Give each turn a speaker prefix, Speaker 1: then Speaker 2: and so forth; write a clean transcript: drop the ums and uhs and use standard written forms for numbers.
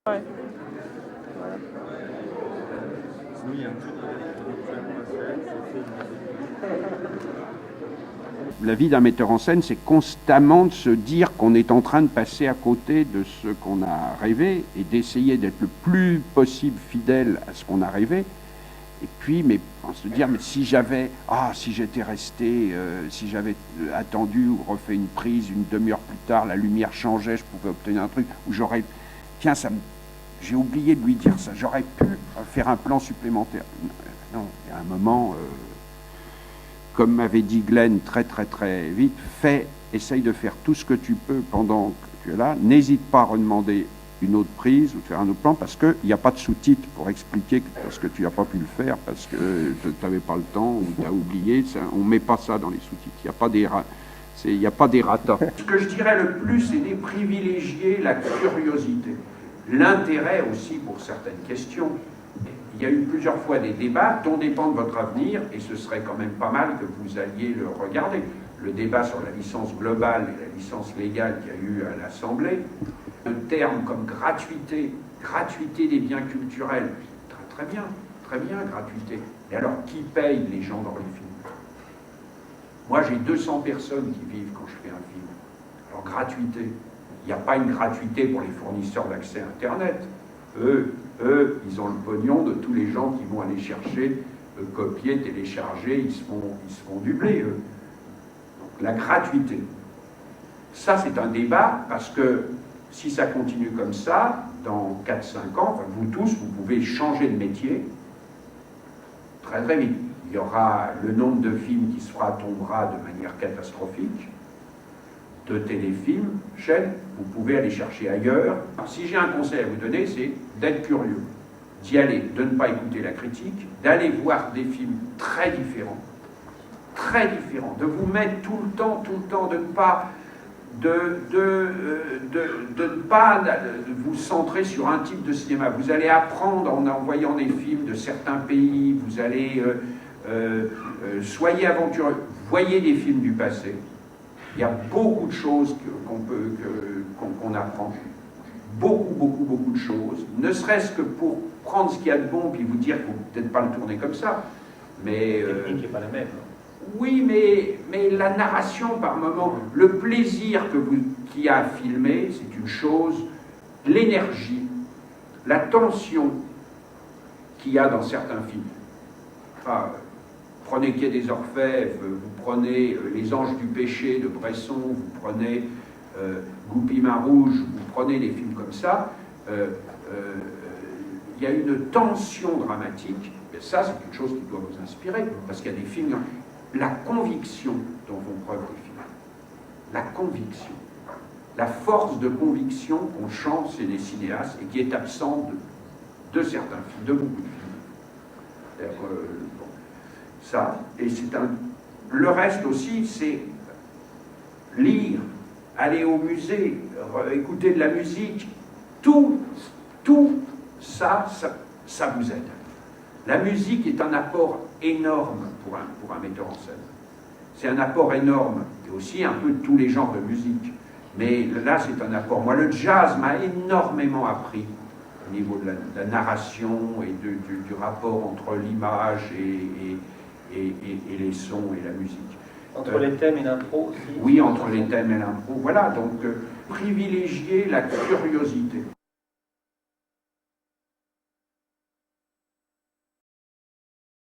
Speaker 1: Ouais.
Speaker 2: Sinon, il y a un truc
Speaker 3: La vie d'un metteur en scène, c'est constamment de se dire qu'on est en train de passer à côté de ce qu'on a rêvé et d'essayer d'être le plus possible fidèle à ce qu'on a rêvé. Et puis, mais se dire, mais si j'étais resté, si j'avais attendu ou refait une prise une demi-heure plus tard, la lumière changeait, je pouvais obtenir un truc, où tiens, j'ai oublié de lui dire ça, j'aurais pu faire un plan supplémentaire. Non, il y a un moment, comme m'avait dit Glenn très vite, essaye de faire tout ce que tu peux pendant que tu es là, n'hésite pas à redemander une autre prise ou de faire un autre plan, parce qu'il n'y a pas de sous-titres pour expliquer parce que tu n'as pas pu le faire, parce que tu n'avais pas le temps ou tu as oublié. On ne met pas ça dans les sous-titres. Il n'y a pas d'errata. Ce que je dirais le plus, c'est de privilégier la curiosité. L'intérêt aussi pour certaines questions. Il y a eu plusieurs fois des débats dont dépend de votre avenir, et ce serait quand même pas mal que vous alliez le regarder. Le débat sur la licence globale et la licence légale qu'il y a eu à l'Assemblée, un terme comme gratuité des biens culturels, très bien, gratuité. Et alors, qui paye les gens dans les films? Moi, j'ai 200 personnes qui vivent quand je fais un film. Alors, gratuité. Il n'y a pas une gratuité pour les fournisseurs d'accès Internet. Eux, ils ont le pognon de tous les gens qui vont aller chercher, copier, télécharger, ils se font du blé, eux. Donc, la gratuité. Ça, c'est un débat, parce que si ça continue comme ça, dans 4-5 ans, enfin, vous tous, vous pouvez changer de métier très vite. Il y aura le nombre de films qui tombera de manière catastrophique, de téléfilms, chaînes, vous pouvez aller chercher ailleurs. Alors, si j'ai un conseil à vous donner, c'est d'être curieux, d'y aller, de ne pas écouter la critique, d'aller voir des films très différents, de vous mettre tout le temps, de ne pas ne pas vous centrer sur un type de cinéma. Vous allez apprendre en voyant des films de certains pays, vous allez soyez aventureux, voyez des films du passé. Il y a beaucoup de choses qu'on apprend, beaucoup de choses, ne serait-ce que pour prendre ce qu'il y a de bon puis vous dire qu'il ne faut peut-être pas le tourner comme ça, mais
Speaker 2: la technique n'est pas la même.
Speaker 3: Oui, mais la narration, par moment, le plaisir qu'il y a à filmer, c'est une chose, l'énergie, la tension qu'il y a dans certains films. Enfin, prenez Quai des Orfèvres, vous prenez Les Anges du Péché de Bresson, vous prenez Goupil-Main Rouge, vous prenez des films comme ça, il y a une tension dramatique, et ça, c'est quelque chose qui doit vous inspirer, parce qu'il y a des films... La conviction dont font preuve les films. La conviction. La force de conviction qu'on chante chez les cinéastes et qui est absente de certains films, de beaucoup de films. Bon, ça, et c'est le reste aussi, c'est lire, aller au musée, écouter de la musique, tout ça vous aide. La musique est un apport énorme pour un metteur en scène. C'est un apport énorme, et aussi un peu de tous les genres de musique. Mais là, c'est un apport. Moi, le jazz m'a énormément appris au niveau de la narration et du rapport entre l'image et les sons et la musique.
Speaker 2: Entre les thèmes et l'impro aussi?
Speaker 3: Oui, entre les thèmes et l'impro. Voilà, donc privilégier la curiosité.